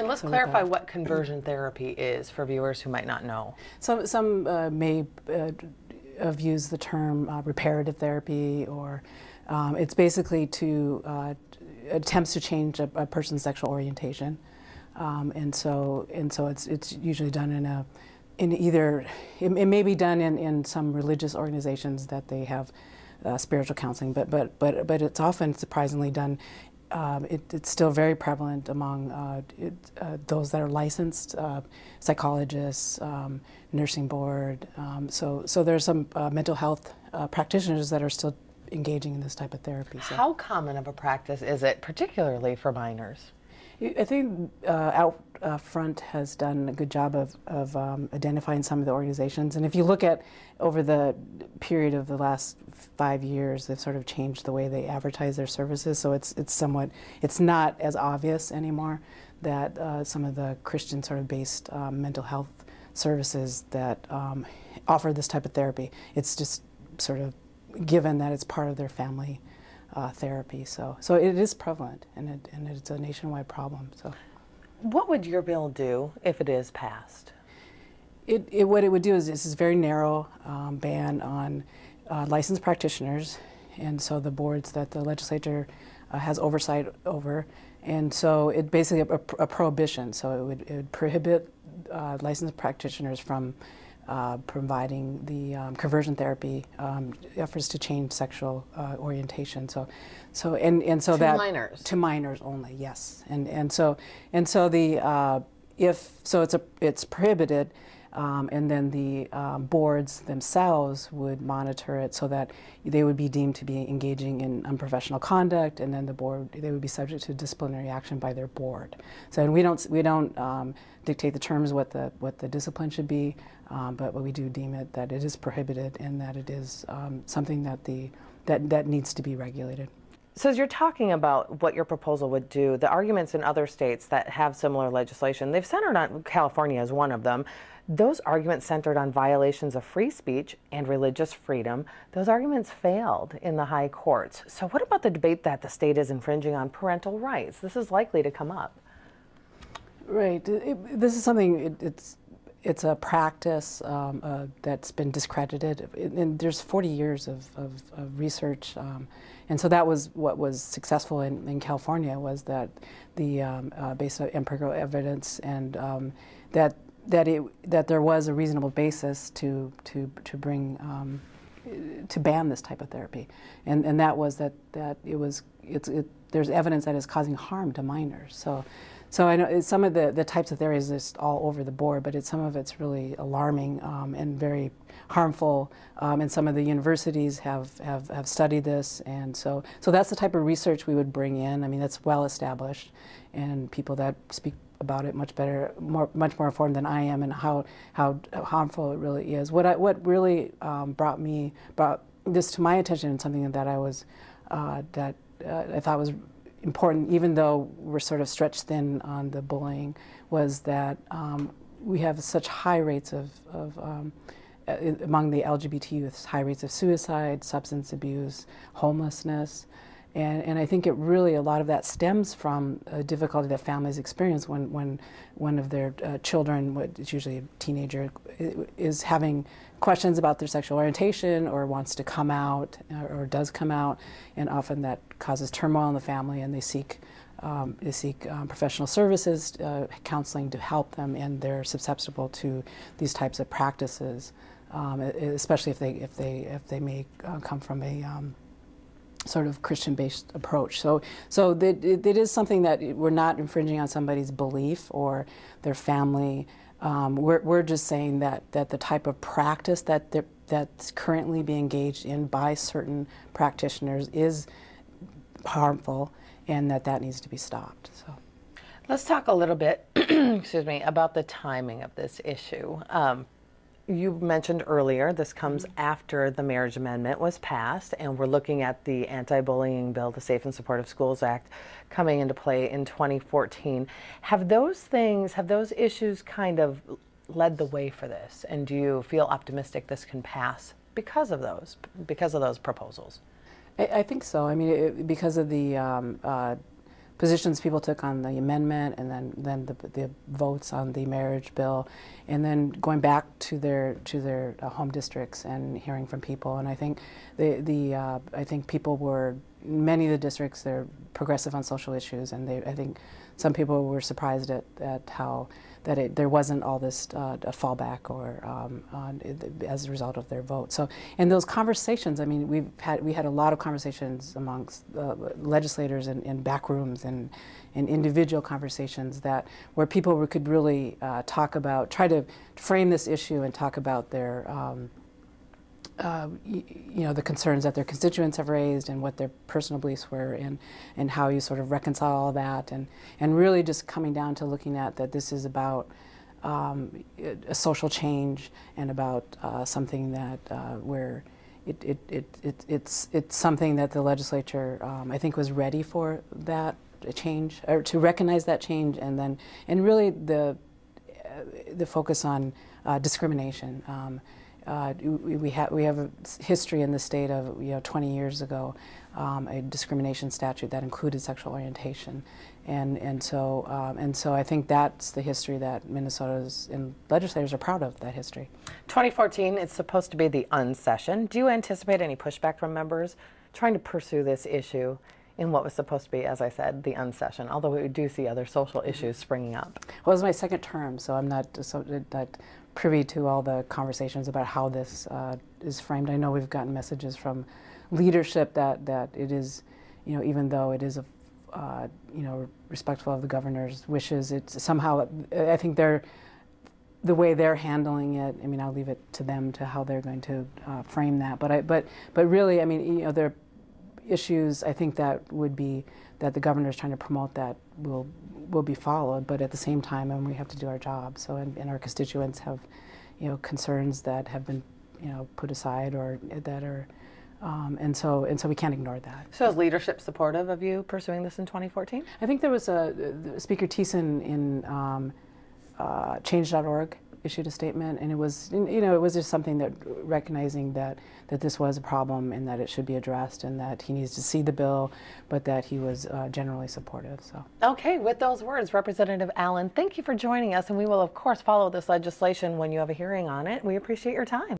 And let's clarify what conversion therapy is for viewers who might not know. Some may have used the term reparative therapy, or it's basically to attempts to change a person's sexual orientation, and so it's usually done in either it may be done in some religious organizations that they have spiritual counseling, but it's often surprisingly done. It's still very prevalent among those that are licensed psychologists, nursing board. So there's some mental health practitioners that are still engaging in this type of therapy. So. How common of a practice is it, particularly for minors? I think Front has done a good job of identifying some of the organizations. And if you look at over the period of the last 5 years, they've sort of changed the way they advertise their services. So it's not as obvious anymore that some of the Christian sort of based mental health services that offer this type of therapy. It's just sort of given that it's part of their family therapy, so it is prevalent, and it's a nationwide problem. So, what would your bill do if it is passed? What it would do is this is very narrow ban on licensed practitioners, and so the boards that the legislature has oversight over, and so it basically a prohibition. So it would prohibit licensed practitioners from providing the conversion therapy efforts to change sexual orientation. So to that minors. To minors only, yes. So the it's prohibited, and then the boards themselves would monitor it so that they would be deemed to be engaging in unprofessional conduct, and then they would be subject to disciplinary action by their board. So and we don't dictate the terms what the discipline should be, but we do deem it that it is prohibited and that it is something that needs to be regulated. So as you're talking about what your proposal would do, the arguments in other states that have similar legislation, they've centered on California as one of them. Those arguments centered on violations of free speech and religious freedom. Those arguments failed in the high courts. So what about the debate that the state is infringing on parental rights? This is likely to come up. Right. This is something, it's a practice that's been discredited. And there's 40 years of research. And so that was what was successful in California, was that the based on empirical evidence, and that there was a reasonable basis to bring to ban this type of therapy, and that was that there's evidence that it's causing harm to minors. So I know some of the types of therapies is just all over the board, but some of it's really alarming and very harmful. And some of the universities have studied this, and so that's the type of research we would bring in. I mean, that's well established, and people that speak about it much more informed than I am, and how harmful it really is. What really brought this to my attention, and something that I thought was important, even though we're sort of stretched thin on the bullying, was that we have such high rates of among the LGBT youth, high rates of suicide, substance abuse, homelessness. And I think a lot of that stems from a difficulty that families experience when one of their children, it's usually a teenager, is having questions about their sexual orientation or wants to come out or does come out, and often that causes turmoil in the family, and they seek professional services, counseling to help them, and they're susceptible to these types of practices, especially if they may come from a sort of Christian-based approach. So it is something that we're not infringing on somebody's belief or their family. We're just saying that the type of practice that's currently being engaged in by certain practitioners is harmful, and that needs to be stopped. So, let's talk a little bit, excuse me, about the timing of this issue. You mentioned earlier this comes after the Marriage Amendment was passed, and we're looking at the Anti-Bullying Bill, the Safe and Supportive Schools Act, coming into play in 2014. Have those issues kind of led the way for this, and do you feel optimistic this can pass because of those proposals? I think so. I mean, because of the positions people took on the amendment, and then the votes on the marriage bill, and then going back to their home districts and hearing from people. And I think I think people were, many of the districts, they're progressive on social issues, and I think some people were surprised at how there wasn't all this a fallback or as a result of their vote. So, and those conversations, I mean, we had a lot of conversations amongst legislators in back rooms and individual conversations where people could really try to frame this issue and talk about their the concerns that their constituents have raised and what their personal beliefs were, and how you sort of reconcile all that, and really just coming down to looking at that this is about a social change, and about something that where it's something that the legislature I think was ready for that change, or to recognize that change, and really the focus on discrimination. We have a history in the state of 20 years ago, a discrimination statute that included sexual orientation, and so I think that's the history that Minnesota's legislators are proud of. That history. 2014, it's supposed to be the unsession. Do you anticipate any pushback from members trying to pursue this issue in what was supposed to be, as I said, the unsession? Although we do see other social issues springing up. Well, it was my second term, so I'm not privy to all the conversations about how this is framed. I know we've gotten messages from leadership that it is, even though it is respectful of the governor's wishes, it's somehow, I think the way they're handling it, I mean, I'll leave it to them to how they're going to frame that. But really, I mean, there are issues, I think, that the governor's trying to promote that will be followed, but at the same time, and we have to do our job. So, and our constituents have, concerns that have been, put aside, or that are, and so we can't ignore that. So, is leadership supportive of you pursuing this in 2014? I think there was Speaker Thiessen in Change.org issued a statement, and it was, it was just something that recognizing that this was a problem and that it should be addressed, and that he needs to see the bill, but that he was generally supportive. So. Okay, with those words, Representative Allen, thank you for joining us, and we will of course follow this legislation when you have a hearing on it. We appreciate your time.